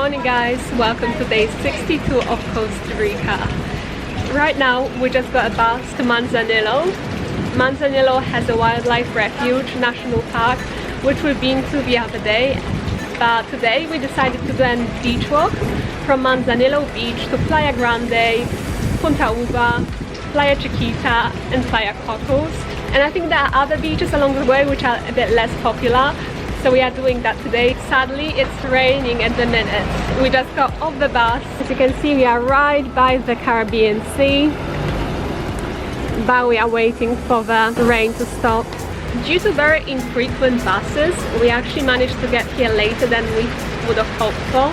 morning guys, welcome to day 62 of Costa Rica. Right now we just got a bus to Manzanillo. Manzanillo has a wildlife refuge, national park, which we've been to the other day. But today we decided to do a beach walk from Manzanillo Beach to Playa Grande, Punta Uva, Playa Chiquita and Playa Cocles. And I think there are other beaches along the way which are a bit less popular. So we are doing that today. Sadly, it's raining at the minute. We just got off the bus. As you can see, we are right by the Caribbean Sea. But we are waiting for the rain to stop. Due to very infrequent buses, we actually managed to get here later than we would have hoped for.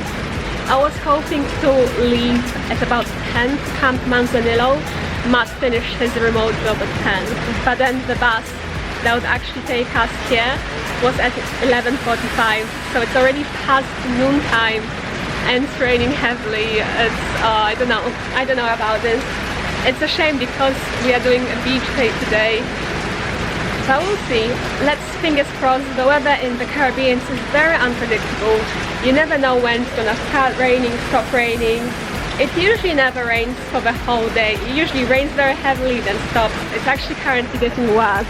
I was hoping to leave at about 10 to Camp Manzanillo. Matt finished his remote job at 10. But then the bus that would actually take us here was at 11:45, so it's already past noon time and it's raining heavily. It's I don't know about this. It's a shame because we are doing a beach day today, but we'll see. Let's fingers crossed. The weather in the Caribbean is very unpredictable. You never know when it's gonna start raining, stop raining. It usually never rains for the whole day. It usually rains very heavily then stops. It's actually currently getting worse.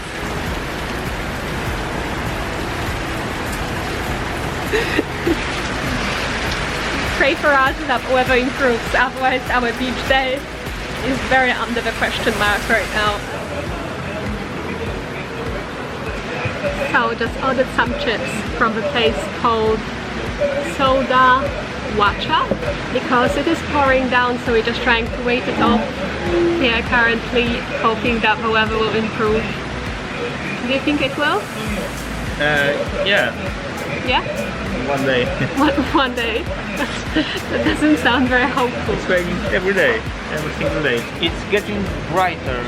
Pray for us that weather improves, otherwise our beach day is very under the question mark right now. So just ordered some chips from a place called Soda Wacha because it is pouring down, so we're just trying to wait it off here currently, hoping that the weather will improve. Do you think it will? Yeah. Yeah? One day. One day? That doesn't sound very hopeful. It's raining every day, every single day. It's getting brighter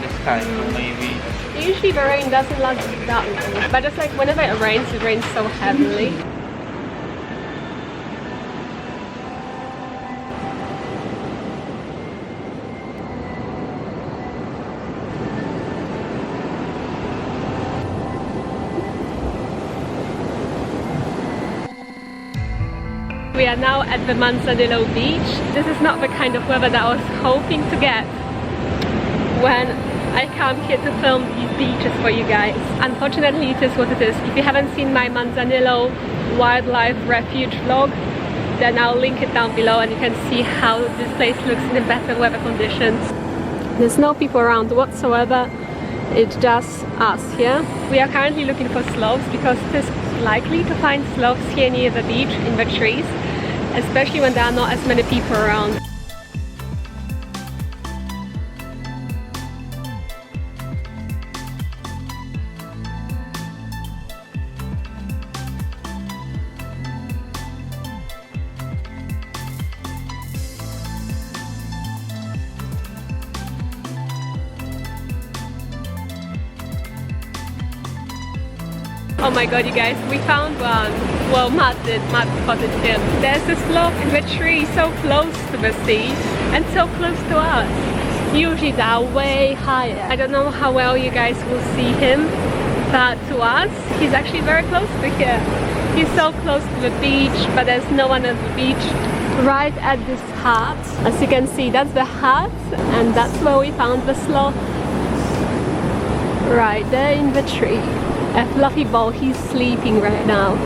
this time, so maybe. Usually the rain doesn't last that long, but just like whenever it rains so heavily. We are now at the Manzanillo Beach. This is not the kind of weather that I was hoping to get when I come here to film these beaches for you guys. Unfortunately, it is what it is. If you haven't seen my Manzanillo Wildlife Refuge vlog, then I'll link it down below and you can see how this place looks in better weather conditions. There's no people around whatsoever. It's just us here. We are currently looking for sloths because it is likely to find sloths here near the beach in the trees, especially when there are not as many people around. Oh my god, you guys, we found one. Well, Matt spotted him. There's a sloth in the tree so close to the sea and so close to us. Usually they are way higher. I don't know how well you guys will see him, but to us, he's actually very close to here. He's so close to the beach, but there's no one at the beach. Right at this hut, as you can see, that's the hut, and that's where we found the sloth. Right there in the tree. A fluffy ball, he's sleeping right now.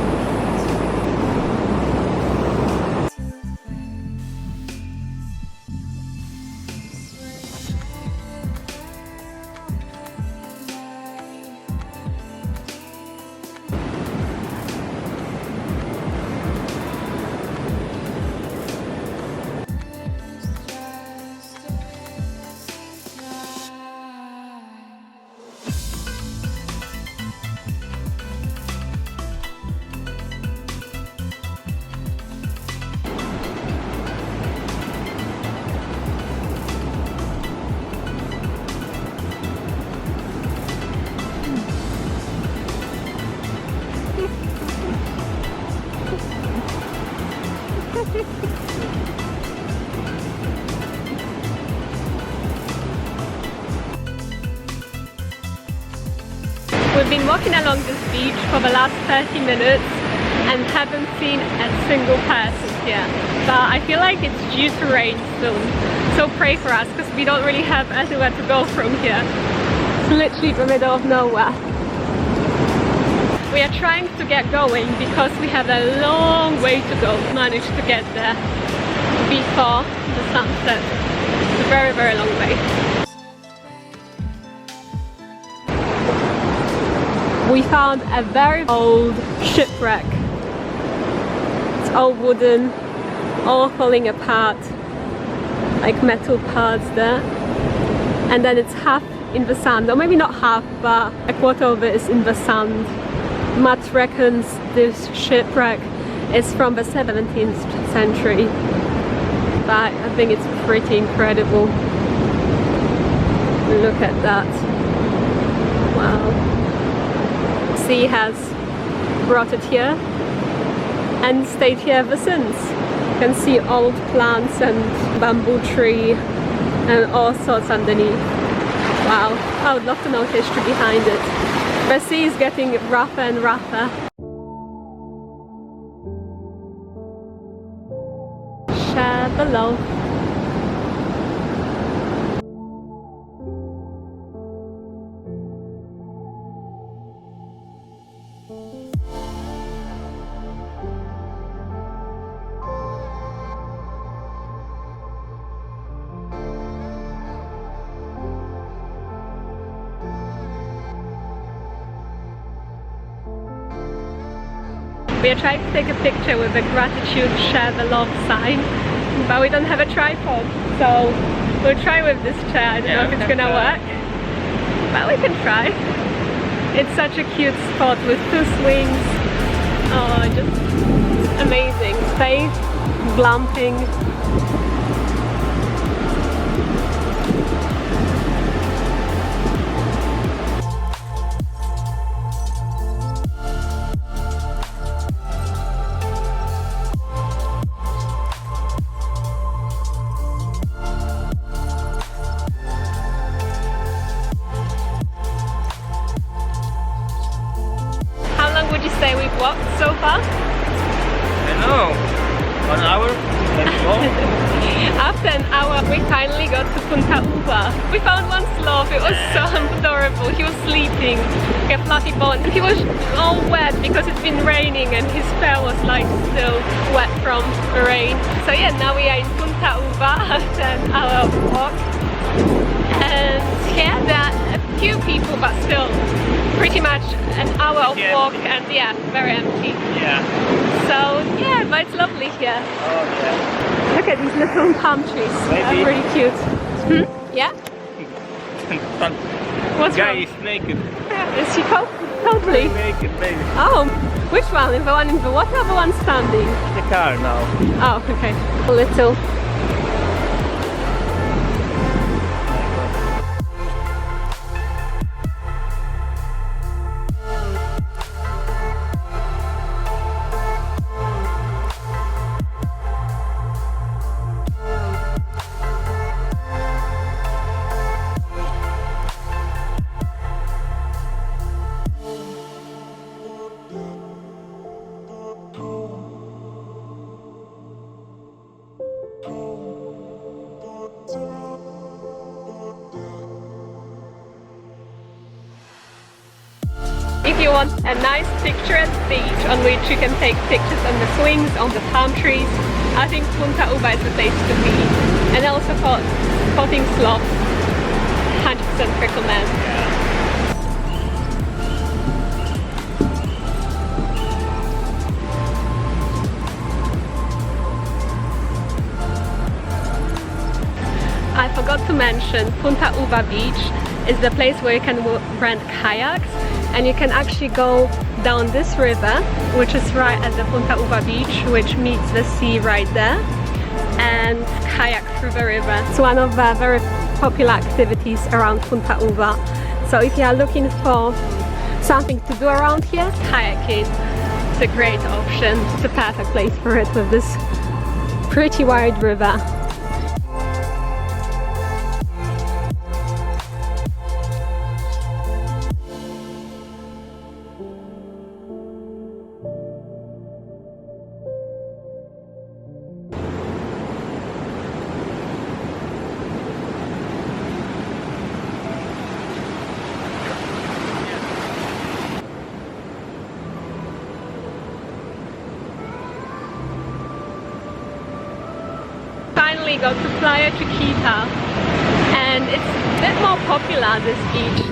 We've been walking along this beach for the last 30 minutes and haven't seen a single person here. But I feel like it's due to rain soon, so pray for us because we don't really have anywhere to go from here. It's literally the middle of nowhere. We are trying to get going because we have a long way to go. Managed to get there before the sunset. It's a very, very long way. We found a very old shipwreck. It's all wooden, all falling apart, like metal parts there. And then it's half in the sand, or maybe not half, but a quarter of it is in the sand. Matt reckons this shipwreck is from the 17th century, but I think it's pretty incredible. Look at that. Wow. Sea has brought it here and stayed here ever since. You can see old plants and bamboo tree and all sorts underneath. Wow, I would love to know the history behind it. The sea is getting rougher and rougher. Share below. We are trying to take a picture with the gratitude share the love sign, but we don't have a tripod, so we'll try with this chair. I don't know if it's gonna work, but we can try. It's such a cute spot with 2 swings. Oh, just amazing. Safe, glamping. Would you say we've walked so far? I know. 1 hour? Let's go. After an hour we finally got to Punta Uva. We found one sloth. It was so adorable. He was sleeping, like a fluffy ball, and he was all wet because it's been raining and his fur was like still wet from the rain. So yeah, now we are in Punta Uva after an hour of walk. And yeah, there are a few people, but still pretty much an hour of walk, and yeah, very empty. Yeah. So yeah, but it's lovely here. Oh yeah. Look at these little palm trees. They're really cute. Yeah? What's Guy wrong? is naked. Yeah, is he totally? Naked, baby. Oh, which one? The one in the water or the one standing? The car now. Oh, okay. A little. If you want a nice picturesque beach on which you can take pictures on the swings, on the palm trees, I think Punta Uva is the place to be. And also for spotting sloths, 100% recommend. I forgot to mention, Punta Uva Beach is the place where you can rent kayaks, and you can actually go down this river, which is right at the Punta Uva Beach, which meets the sea right there, and kayak through the river. It's one of the very popular activities around Punta Uva. So if you are looking for something to do around here, kayaking is a great option. It's a perfect place for it with this pretty wide river. we go to Playa Chiquita, and it's a bit more popular, this beach,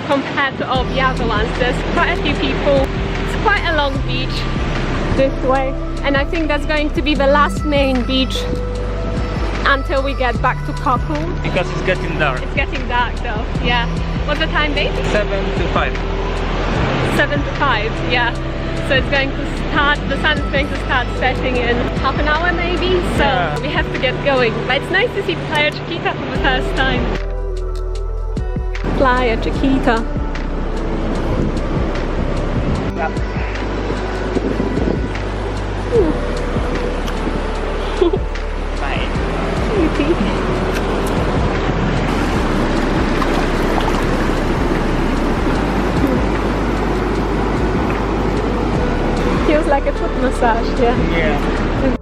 compared to all the other ones. There's quite a few people. It's quite a long beach this way, and I think that's going to be the last main beach until we get back to Cocles. Because it's getting dark. It's getting dark though, yeah. What's the time, babe? 7 to 5. 7 to 5, yeah. So it's going to start, the sun is going to start setting in half an hour maybe, so Yeah. we have to get going. But it's nice to see Playa Chiquita for the first time. Playa Chiquita. Bye. Feels like a foot massage, yeah. Yeah.